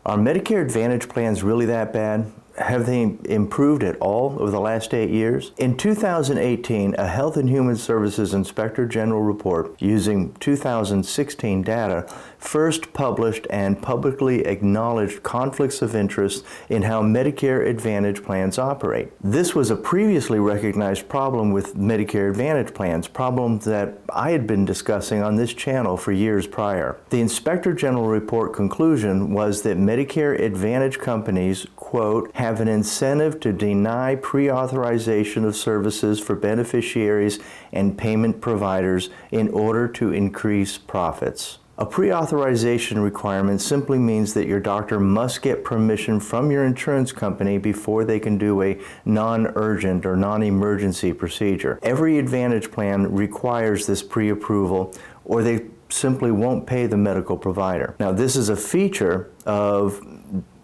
Are Medicare Advantage plans really that bad? Have they improved at all over the last 8 years? In 2018, a Health and Human Services Inspector General report using 2016 data first published and publicly acknowledged conflicts of interest in how Medicare Advantage plans operate. This was a previously recognized problem with Medicare Advantage plans, problems that I had been discussing on this channel for years prior. The Inspector General report conclusion was that Medicare Advantage companies, quote, have an incentive to deny pre-authorization of services for beneficiaries and payment providers in order to increase profits. A pre-authorization requirement simply means that your doctor must get permission from your insurance company before they can do a non-urgent or non-emergency procedure. Every Advantage plan requires this pre-approval, or they simply won't pay the medical provider. Now, this is a feature of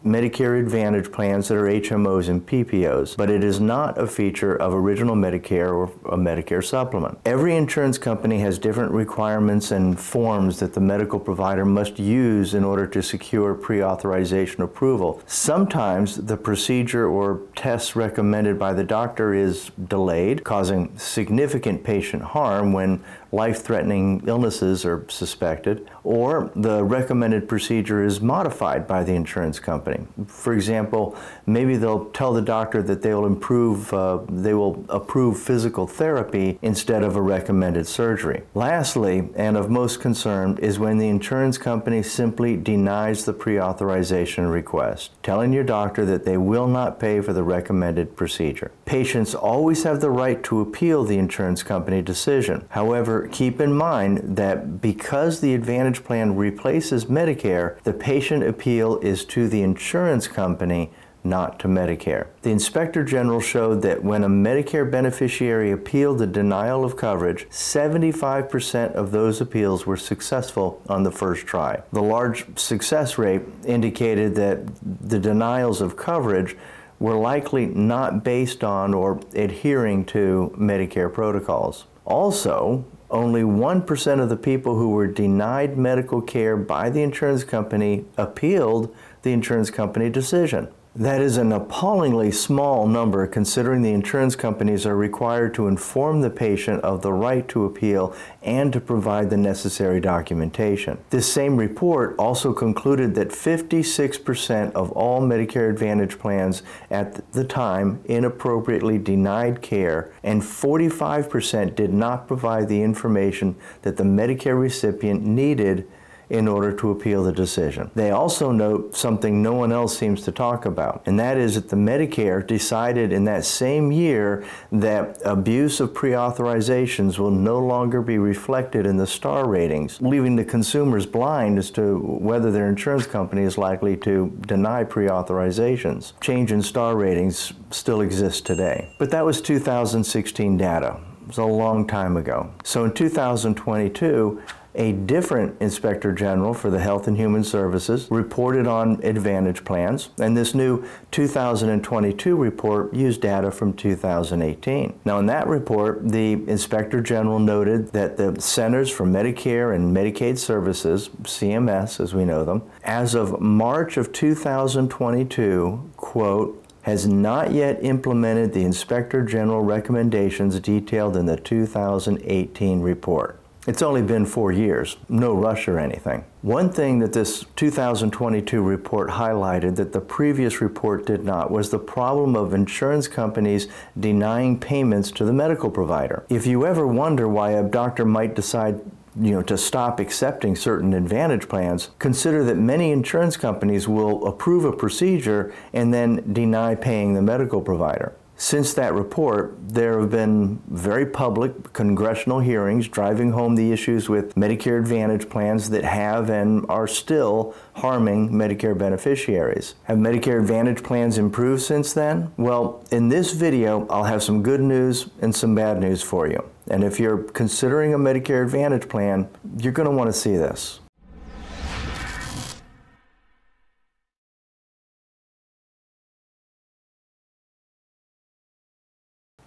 Medicare Advantage plans that are HMOs and PPOs, but it is not a feature of Original Medicare or a Medicare supplement. Every insurance company has different requirements and forms that the medical provider must use in order to secure pre-authorization approval. Sometimes the procedure or tests recommended by the doctor is delayed, causing significant patient harm when life-threatening illnesses are suspected, or the recommended procedure is modified by the insurance company. For example, maybe they'll tell the doctor that they will approve physical therapy instead of a recommended surgery. Lastly, and of most concern, is when the insurance company simply denies the pre-authorization request, telling your doctor that they will not pay for the recommended procedure. Patients always have the right to appeal the insurance company decision. However, keep in mind that because the Advantage plan replaces Medicare, the patient appeal is to the insurance company, not to Medicare. The Inspector General showed that when a Medicare beneficiary appealed the denial of coverage, 75% of those appeals were successful on the first try. The large success rate indicated that the denials of coverage were likely not based on or adhering to Medicare protocols. Also, only 1% of the people who were denied medical care by the insurance company appealed the insurance company decision. That is an appallingly small number considering the insurance companies are required to inform the patient of the right to appeal and to provide the necessary documentation. This same report also concluded that 56% of all Medicare Advantage plans at the time inappropriately denied care, and 45% did not provide the information that the Medicare recipient needed in order to appeal the decision. They also note something no one else seems to talk about, and that is that the Medicare decided in that same year that abuse of pre-authorizations will no longer be reflected in the star ratings, leaving the consumers blind as to whether their insurance company is likely to deny pre-authorizations. Change in star ratings still exists today. But that was 2016 data. It was a long time ago. So in 2022, a different Inspector General for the Health and Human Services reported on Advantage plans, and this new 2022 report used data from 2018. Now, in that report, the Inspector General noted that the Centers for Medicare and Medicaid Services, CMS as we know them, as of March of 2022, quote, has not yet implemented the Inspector General recommendations detailed in the 2018 report. It's only been 4 years, no rush or anything. One thing that this 2022 report highlighted that the previous report did not was the problem of insurance companies denying payments to the medical provider. If you ever wonder why a doctor might decide to stop accepting certain Advantage plans, consider that many insurance companies will approve a procedure and then deny paying the medical provider. Since that report, there have been very public congressional hearings driving home the issues with Medicare Advantage plans that have and are still harming Medicare beneficiaries. Have Medicare Advantage plans improved since then? Well, in this video, I'll have some good news and some bad news for you. And if you're considering a Medicare Advantage plan, you're going to want to see this.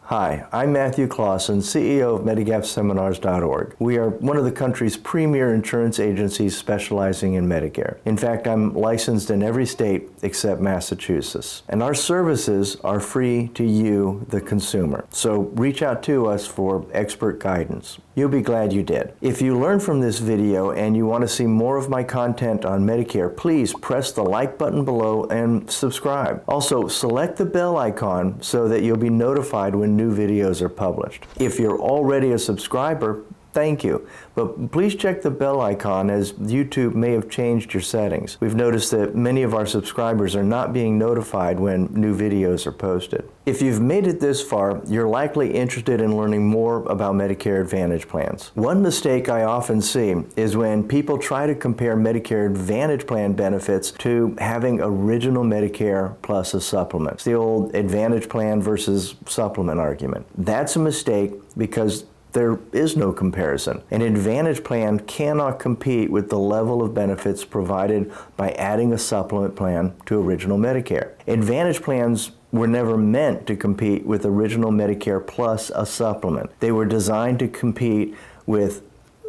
Hi, I'm Matthew Clausen, CEO of MedigapSeminars.org. We are one of the country's premier insurance agencies specializing in Medicare. In fact, I'm licensed in every state except Massachusetts. And our services are free to you, the consumer. So reach out to us for expert guidance. You'll be glad you did. If you learned from this video and you want to see more of my content on Medicare, please press the like button below and subscribe. Also, select the bell icon so that you'll be notified when new videos are published. If you're already a subscriber, thank you. But please check the bell icon, as YouTube may have changed your settings. We've noticed that many of our subscribers are not being notified when new videos are posted. If you've made it this far, you're likely interested in learning more about Medicare Advantage plans. One mistake I often see is when people try to compare Medicare Advantage plan benefits to having original Medicare plus a supplement. It's the old Advantage plan versus supplement argument. That's a mistake because there is no comparison. An Advantage plan cannot compete with the level of benefits provided by adding a supplement plan to original Medicare. Advantage plans were never meant to compete with original Medicare plus a supplement. They were designed to compete with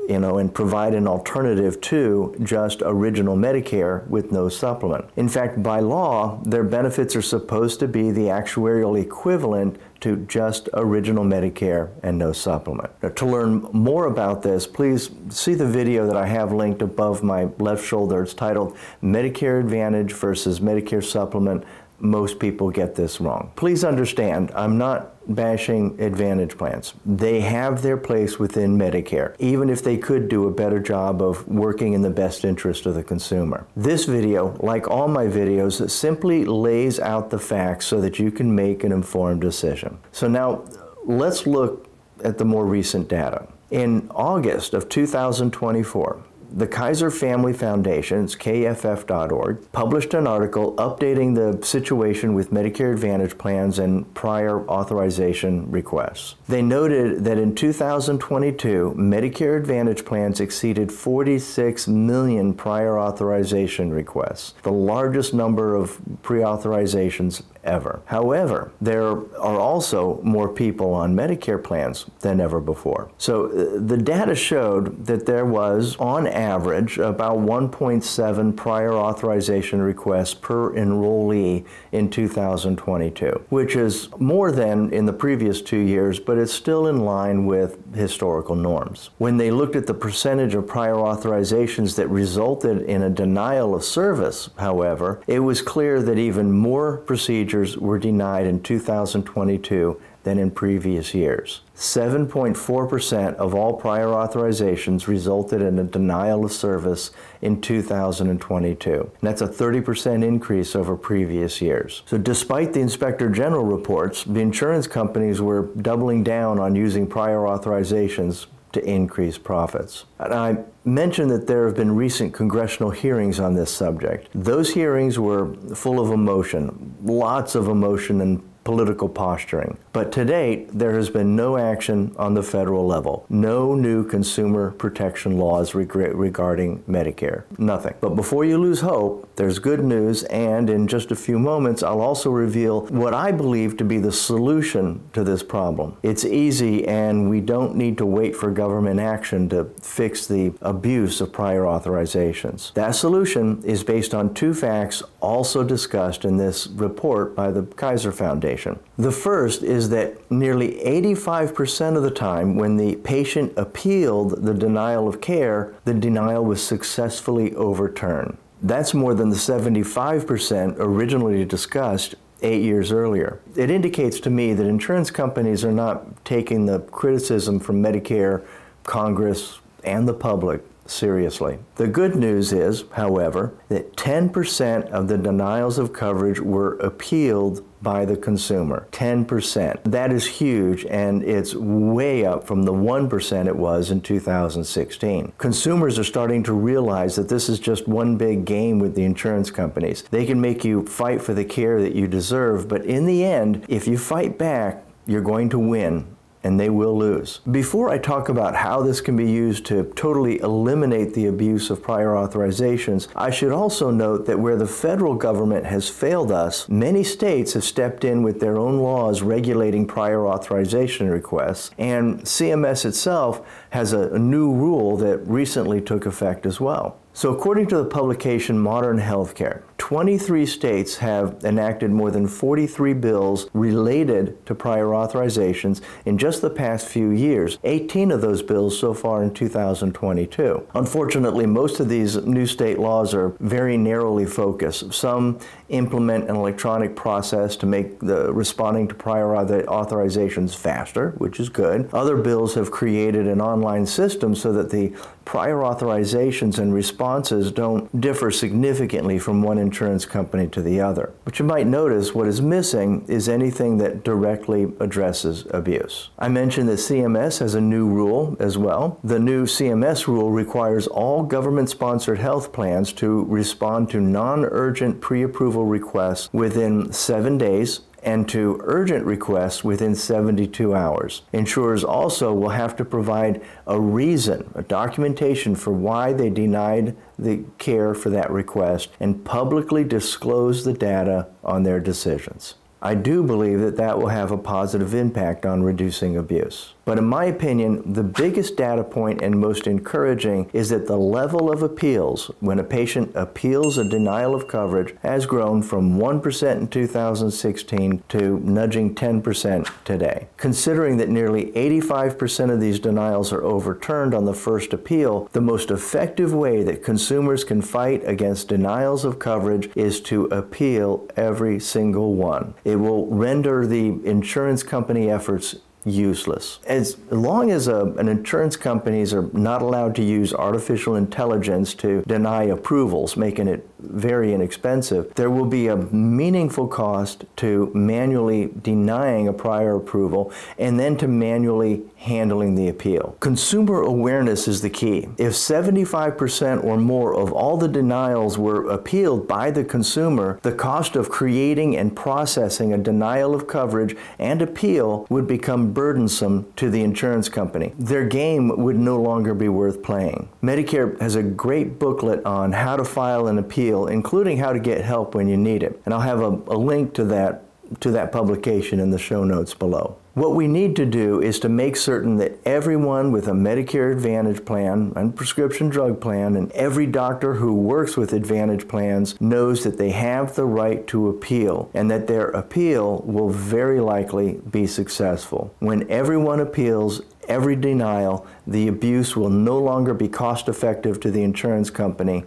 and provide an alternative to just original Medicare with no supplement. In fact, by law, their benefits are supposed to be the actuarial equivalent to just original Medicare and no supplement. Now, to learn more about this, please see the video that I have linked above my left shoulder. It's titled Medicare Advantage versus Medicare Supplement. Most people get this wrong. Please understand, I'm not bashing Advantage plans. They have their place within Medicare, even if they could do a better job of working in the best interest of the consumer. This video, like all my videos, simply lays out the facts so that you can make an informed decision. So now, let's look at the more recent data. In August of 2024, the Kaiser Family Foundation, it's KFF.org, published an article updating the situation with Medicare Advantage plans and prior authorization requests. They noted that in 2022, Medicare Advantage plans exceeded 46 million prior authorization requests, the largest number of pre-authorizations ever. However, there are also more people on Medicare plans than ever before. So the data showed that there was, on average, about 1.7 prior authorization requests per enrollee in 2022, which is more than in the previous 2 years, but it's still in line with historical norms. When they looked at the percentage of prior authorizations that resulted in a denial of service, however, it was clear that even more procedures were denied in 2022 than in previous years. 7.4% of all prior authorizations resulted in a denial of service in 2022. And that's a 30% increase over previous years. So despite the Inspector General reports, the insurance companies were doubling down on using prior authorizations to increase profits. And I mentioned that there have been recent congressional hearings on this subject. Those hearings were full of emotion, lots of emotion and political posturing. But to date, there has been no action on the federal level. No new consumer protection laws regarding Medicare. Nothing. But before you lose hope, there's good news, and in just a few moments, I'll also reveal what I believe to be the solution to this problem. It's easy, and we don't need to wait for government action to fix the abuse of prior authorizations. That solution is based on two facts also discussed in this report by the Kaiser Foundation. The first is that nearly 85% of the time when the patient appealed the denial of care, the denial was successfully overturned. That's more than the 75% originally discussed 8 years earlier. It indicates to me that insurance companies are not taking the criticism from Medicare, Congress, and the public seriously. The good news is, however, that 10% of the denials of coverage were appealed by the consumer. 10%. That is huge, and it's way up from the 1% it was in 2016. Consumers are starting to realize that this is just one big game with the insurance companies. They can make you fight for the care that you deserve, but in the end, if you fight back, you're going to win. and they will lose. Before I talk about how this can be used to totally eliminate the abuse of prior authorizations, I should also note that where the federal government has failed us, many states have stepped in with their own laws regulating prior authorization requests, and CMS itself has a new rule that recently took effect as well. So according to the publication Modern Healthcare, 23 states have enacted more than 43 bills related to prior authorizations in just the past few years, 18 of those bills so far in 2022. Unfortunately, most of these new state laws are very narrowly focused. Some implement an electronic process to make the responding to prior authorizations faster, which is good. Other bills have created an online system so that the prior authorizations and responses don't differ significantly from one insurance company to the other. But you might notice what is missing is anything that directly addresses abuse. I mentioned that CMS has a new rule as well. The new CMS rule requires all government-sponsored health plans to respond to non-urgent pre-approval requests within 7 days and to urgent requests within 72 hours. Insurers also will have to provide a reason, a documentation for why they denied the care for that request, and publicly disclose the data on their decisions. I do believe that that will have a positive impact on reducing abuse. But in my opinion, the biggest data point and most encouraging is that the level of appeals when a patient appeals a denial of coverage has grown from 1% in 2016 to nudging 10% today. Considering that nearly 85% of these denials are overturned on the first appeal, the most effective way that consumers can fight against denials of coverage is to appeal every single one. It will render the insurance company efforts useless. As long as an insurance companies are not allowed to use artificial intelligence to deny approvals, making it very inexpensive, there will be a meaningful cost to manually denying a prior approval and then to manually handling the appeal. Consumer awareness is the key. If 75% or more of all the denials were appealed by the consumer, the cost of creating and processing a denial of coverage and appeal would become burdensome to the insurance company. Their game would no longer be worth playing. Medicare has a great booklet on how to file an appeal, including how to get help when you need it. And I'll have a link to that publication in the show notes below. What we need to do is to make certain that everyone with a Medicare Advantage plan and prescription drug plan and every doctor who works with Advantage plans knows that they have the right to appeal and that their appeal will very likely be successful. When everyone appeals every denial, the abuse will no longer be cost effective to the insurance company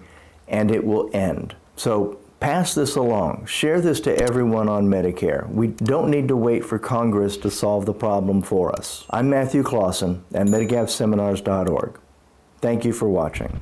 and it will end. So pass this along. Share this to everyone on Medicare. We don't need to wait for Congress to solve the problem for us. I'm Matthew Clausen at MedigapSeminars.org. Thank you for watching.